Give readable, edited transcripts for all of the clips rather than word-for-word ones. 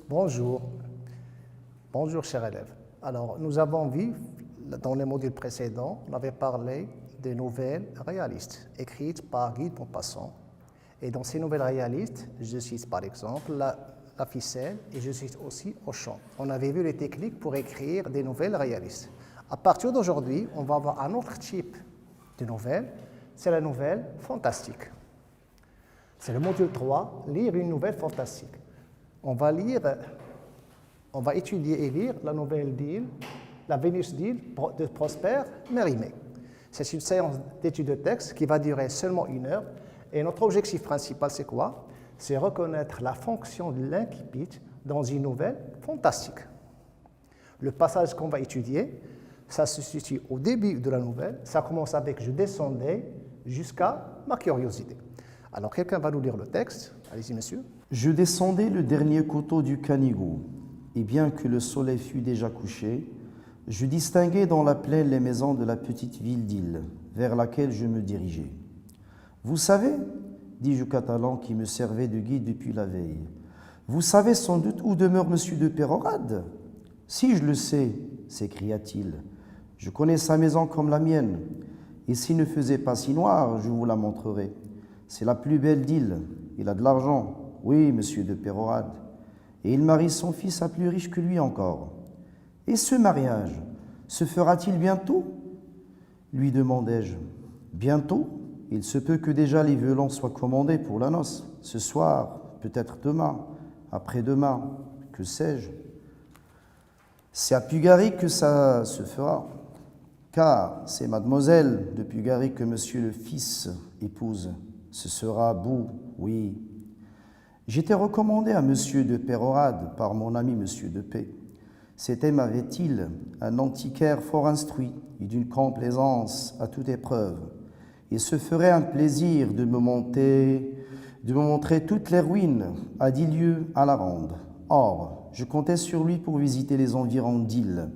Bonjour. Bonjour, chers élèves. Alors, nous avons vu, dans les modules précédents, on avait parlé des nouvelles réalistes, écrites par Guy de Maupassant. Et dans ces nouvelles réalistes, je cite par exemple la ficelle et je cite aussi Auchan. On avait vu les techniques pour écrire des nouvelles réalistes. À partir d'aujourd'hui, on va avoir un autre type de nouvelle, c'est la nouvelle fantastique. C'est le module 3, lire une nouvelle fantastique. On va étudier et lire la nouvelle d'Hill, la Vénus d'Hill de Prosper Mérimée. C'est une séance d'étude de texte qui va durer seulement 1 heure. Et notre objectif principal, c'est quoi? C'est reconnaître la fonction de l'incipit dans une nouvelle fantastique. Le passage qu'on va étudier, ça se situe au début de la nouvelle. Ça commence avec « Je descendais » jusqu'à ma curiosité. Alors, quelqu'un va nous lire le texte. Allez-y, monsieur. Je descendais le dernier coteau du Canigou, et bien que le soleil fût déjà couché, je distinguais dans la plaine les maisons de la petite ville d'Hill, vers laquelle je me dirigeais. « Vous savez, dis-je au Catalan qui me servait de guide depuis la veille, vous savez sans doute où demeure M. de Pérorade ?»« Si, je le sais, s'écria-t-il. Je connais sa maison comme la mienne, et s'il ne faisait pas si noir, je vous la montrerai. C'est la plus belle d'Hill, il a de l'argent. Oui, monsieur de Pérorade, et il marie son fils à plus riche que lui encore. Et ce mariage, se fera-t-il bientôt? Lui demandai-je. Bientôt? Il se peut que déjà les violons soient commandés pour la noce. Ce soir, peut-être demain, après-demain, que sais-je? C'est à Pugary que ça se fera, car c'est mademoiselle de Pugary que monsieur le fils épouse. Ce sera beau, oui. J'étais recommandé à monsieur de Pérorade par mon ami monsieur de P. C'était, m'avait-il, un antiquaire fort instruit et d'une complaisance à toute épreuve. Il se ferait un plaisir de me montrer toutes les ruines à 10 lieues à la ronde. Or, je comptais sur lui pour visiter les environs d'Hill,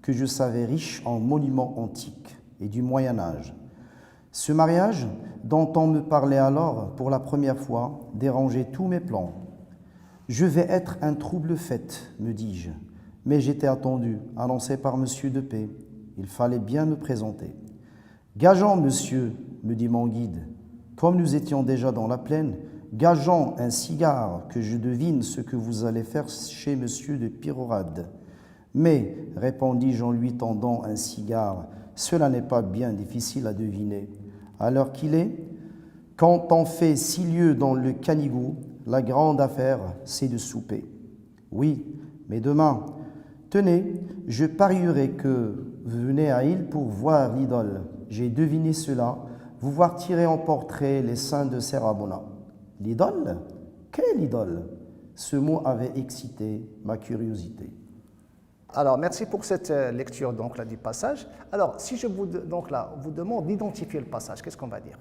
que je savais riches en monuments antiques et du Moyen-Âge. Ce mariage, dont on me parlait alors pour la première fois, dérangeait tous mes plans. « Je vais être un trouble fête, me dis-je, mais j'étais attendu, annoncé par monsieur de P. Il fallait bien me présenter. « Gageons, monsieur, me dit mon guide, comme nous étions déjà dans la plaine, gageons un cigare que je devine ce que vous allez faire chez monsieur de Pérorade. Mais, répondis-je en lui tendant un cigare, cela n'est pas bien difficile à deviner. À l'heure qu'il est, quand on fait 6 lieues dans le Canigou, la grande affaire, c'est de souper. Oui, mais demain, tenez, je parierais que vous venez à Hill pour voir l'idole. J'ai deviné cela, vous voir tirer en portrait les saints de Serrabona. L'idole? Quelle idole? Ce mot avait excité ma curiosité. Alors, merci pour cette lecture donc, là, du passage. Alors, si je vous demande d'identifier le passage, qu'est-ce qu'on va dire?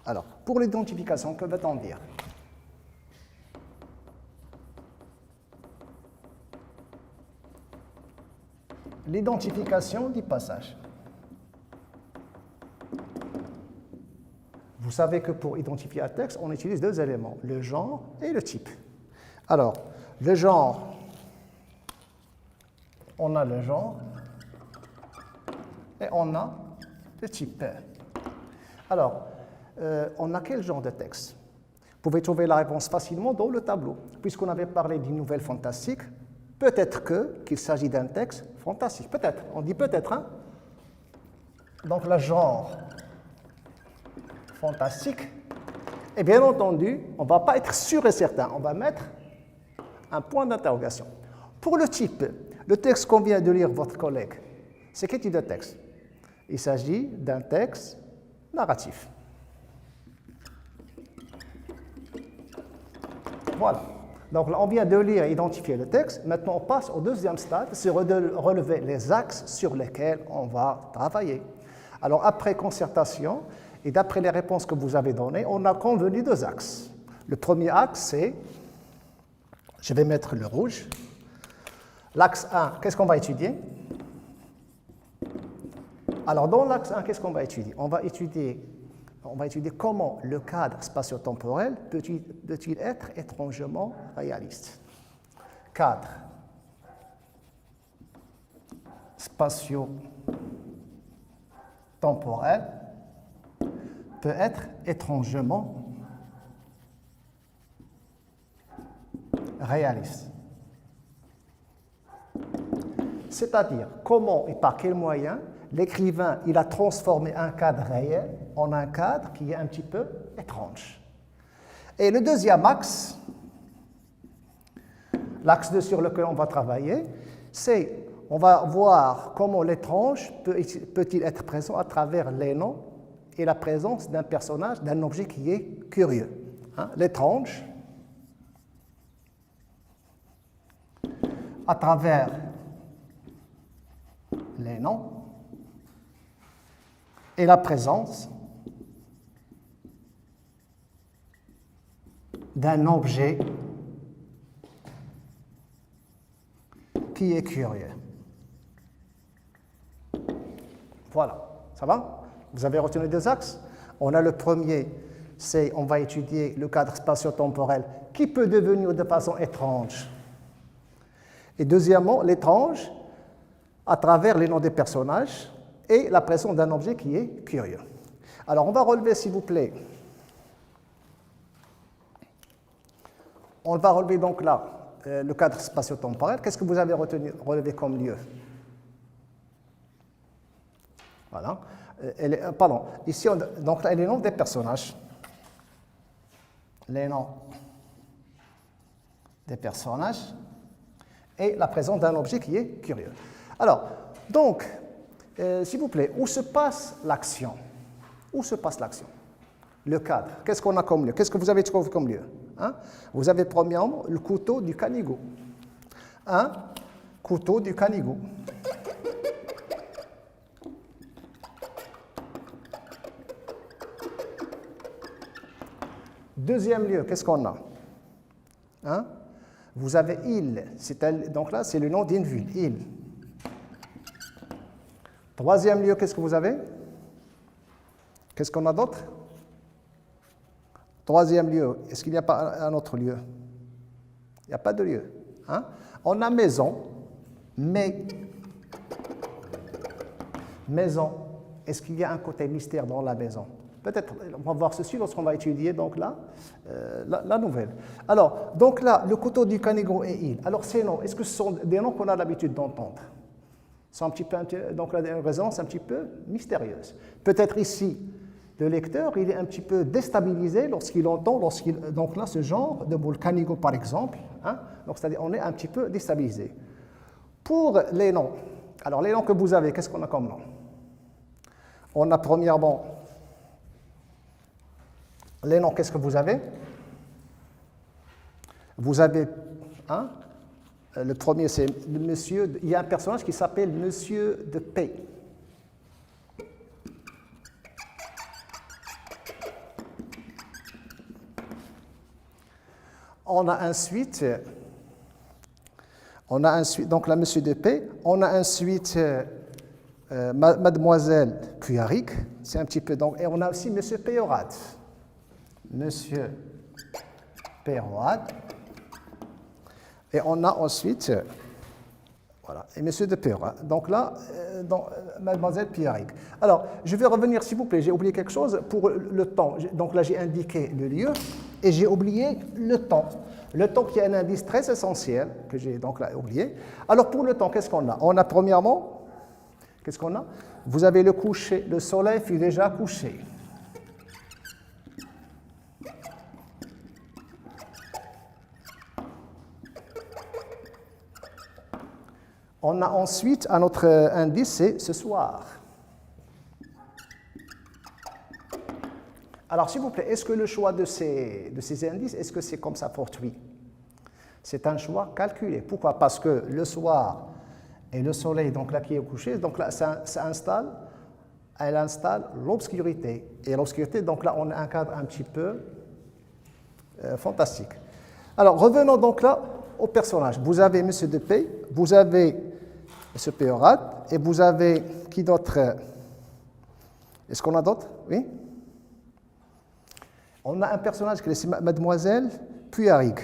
Alors, pour l'identification, que va-t-on dire? L'identification du passage. Vous savez que pour identifier un texte, on utilise 2 éléments, le genre et le type. Alors, le genre, on a le genre et on a le type. Alors, on a quel genre de texte? Vous pouvez trouver la réponse facilement dans le tableau. Puisqu'on avait parlé d'une nouvelle fantastique, peut-être qu'il s'agit d'un texte fantastique. Peut-être, on dit peut-être. Hein? Donc, le genre fantastique. Et bien entendu, on ne va pas être sûr et certain. On va mettre un point d'interrogation. Pour le type, le texte qu'on vient de lire votre collègue, c'est quel type de texte? Il s'agit d'un texte narratif. Voilà. Donc là, on vient de lire et identifier le texte. Maintenant, on passe au 2e stade, c'est relever les axes sur lesquels on va travailler. Alors, après concertation et d'après les réponses que vous avez données, on a convenu 2 axes. Le premier axe, c'est, je vais mettre le rouge. L'axe 1, qu'est-ce qu'on va étudier? Alors, dans l'axe 1, qu'est-ce qu'on va étudier? On va étudier comment le cadre spatio-temporel peut-il être étrangement réaliste. cadre spatio-temporel peut être étrangement réaliste. C'est-à-dire comment et par quel moyen l'écrivain il a transformé un cadre réel en un cadre qui est un petit peu étrange. Et le deuxième axe, l'axe sur lequel on va travailler, c'est on va voir comment l'étrange peut-il être présent à travers les noms et la présence d'un personnage, d'un objet qui est curieux. Hein? L'étrange, à travers les noms et la présence d'un objet qui est curieux. Voilà, ça va? Vous avez retenu deux axes? On a le premier, c'est on va étudier le cadre spatio-temporel qui peut devenir de façon étrange. Et deuxièmement, l'étrange à travers les noms des personnages et la présence d'un objet qui est curieux. Alors, on va relever, s'il vous plaît. On va relever donc là le cadre spatio-temporel. Qu'est-ce que vous avez relevé comme lieu? Voilà. Pardon. Ici, donc là, les noms des personnages. Les noms des personnages et la présence d'un objet qui est curieux. Alors, donc, s'il vous plaît, où se passe l'action? Où se passe l'action? Le cadre. Qu'est-ce qu'on a comme lieu? Qu'est-ce que vous avez trouvé comme lieu? Hein? Vous avez premièrement le couteau du caniveau. Un couteau du caniveau. Deuxième lieu, qu'est-ce qu'on a? Hein? Vous avez île. Donc là, c'est le nom d'une ville, île. Troisième lieu, qu'est-ce que vous avez? Qu'est-ce qu'on a d'autre? Troisième lieu, est-ce qu'il n'y a pas un autre lieu? Il n'y a pas de lieu. Hein? On a maison, mais maison, est-ce qu'il y a un côté mystère dans la maison? Peut-être, on va voir ceci lorsqu'on va étudier donc là, la nouvelle. Alors, donc là, le couteau du caniveau et île. Alors, ces noms, est-ce que ce sont des noms qu'on a l'habitude d'entendre? C'est un petit peu, donc la résonance un petit peu mystérieuse. Peut-être ici, le lecteur, il est un petit peu déstabilisé lorsqu'il entend, donc là, ce genre de mot, le caniveau par exemple. Hein? Donc, c'est-à-dire, on est un petit peu déstabilisé. Pour les noms, alors les noms que vous avez, qu'est-ce qu'on a comme nom? On a premièrement les noms, qu'est-ce que vous avez? Vous avez, hein, le premier c'est monsieur, il y a un personnage qui s'appelle Monsieur de P. On a ensuite, donc là, Monsieur de P. On a ensuite Mademoiselle Puyaric, c'est un petit peu, donc, et on a aussi Monsieur Péorade. Monsieur Péorade. Et on a ensuite, voilà, et Monsieur de Péorade. Donc là, Mademoiselle Puyaric. Alors, je vais revenir, s'il vous plaît, j'ai oublié quelque chose pour le temps. Donc là, j'ai indiqué le lieu et j'ai oublié le temps. Le temps qui est un indice très essentiel, que j'ai donc là oublié. Alors, pour le temps, qu'est-ce qu'on a? On a premièrement, qu'est-ce qu'on a? Vous avez le coucher, le soleil fut déjà couché. On a ensuite un autre indice, c'est ce soir. Alors, s'il vous plaît, est-ce que le choix de ces indices, est-ce que c'est comme ça fortuit? C'est un choix calculé. Pourquoi? Parce que le soir et le soleil, donc là qui est couché, donc là, elle installe l'obscurité. Et l'obscurité, donc là, on a un cadre un petit peu fantastique. Alors, revenons donc là au personnage. Vous avez M. de P, vous avez M. Péorade, et vous avez qui d'autre? Est-ce qu'on a d'autres? Oui? On a un personnage qui est Mademoiselle Puyaric.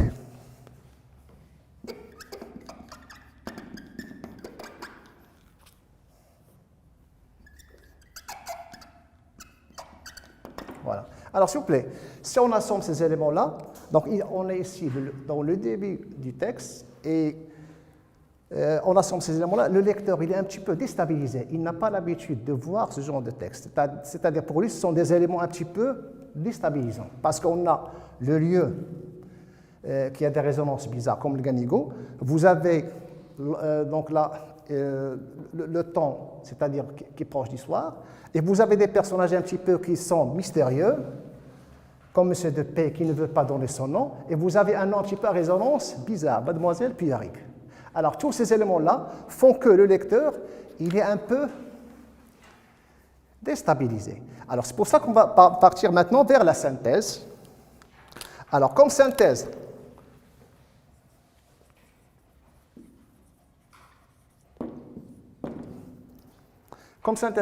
Alors, s'il vous plaît, si on assemble ces éléments-là, donc on est ici dans le début du texte et on assemble ces éléments-là, le lecteur il est un petit peu déstabilisé. Il n'a pas l'habitude de voir ce genre de texte. C'est-à-dire pour lui, ce sont des éléments un petit peu déstabilisants. Parce qu'on a le lieu qui a des résonances bizarres, comme le ganigo. Vous avez donc là le temps, c'est-à-dire qui est proche du soir. Et vous avez des personnages un petit peu qui sont mystérieux, comme M. de P qui ne veut pas donner son nom. Et vous avez un nom un petit peu à résonance bizarre, Mademoiselle Piarik. Alors, tous ces éléments-là font que le lecteur, il est un peu déstabilisé. Alors, c'est pour ça qu'on va partir maintenant vers la synthèse. Alors, comme synthèse,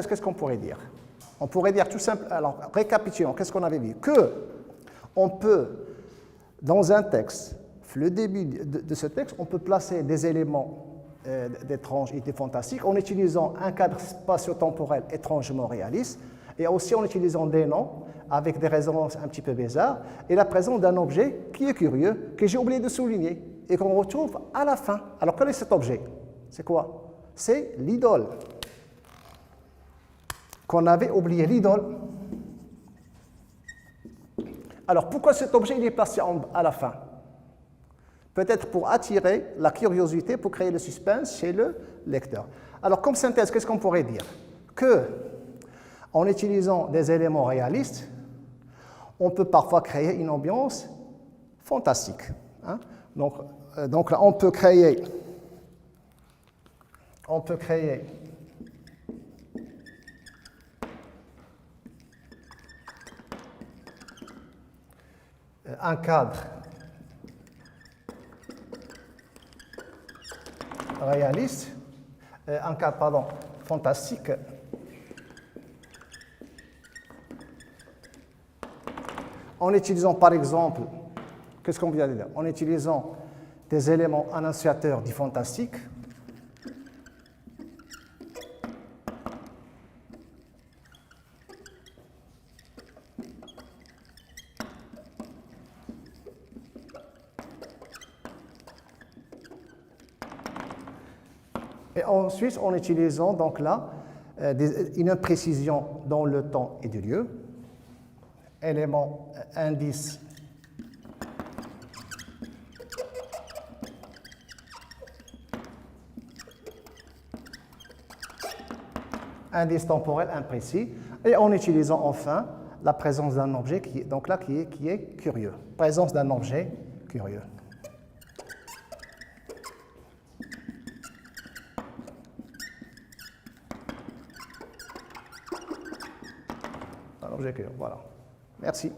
qu'est-ce qu'on pourrait dire? On pourrait dire tout simplement, alors, récapitulons, qu'est-ce qu'on avait vu? Que on peut, dans un texte, le début de ce texte, on peut placer des éléments d'étrangeté fantastique en utilisant un cadre spatio-temporel étrangement réaliste et aussi en utilisant des noms avec des résonances un petit peu bizarres et la présence d'un objet qui est curieux, que j'ai oublié de souligner et qu'on retrouve à la fin. Alors, quel est cet objet? C'est quoi? C'est l'idole. Qu'on avait oublié, l'idole. Alors, pourquoi cet objet il est placé à la fin? Peut-être pour attirer la curiosité, pour créer le suspense chez le lecteur. Alors, comme synthèse, qu'est-ce qu'on pourrait dire? Que, en utilisant des éléments réalistes, on peut parfois créer une ambiance fantastique. Hein? Donc là, on peut créer un cadre réaliste, un cadre, pardon, fantastique, en utilisant par exemple, qu'est-ce qu'on vient de dire? En utilisant des éléments annonciateurs du fantastique, et ensuite en utilisant donc là une imprécision dans le temps et du lieu, élément indice temporel imprécis, et en utilisant enfin la présence d'un objet qui est curieux. Présence d'un objet curieux. Un objet curieux, voilà. Merci.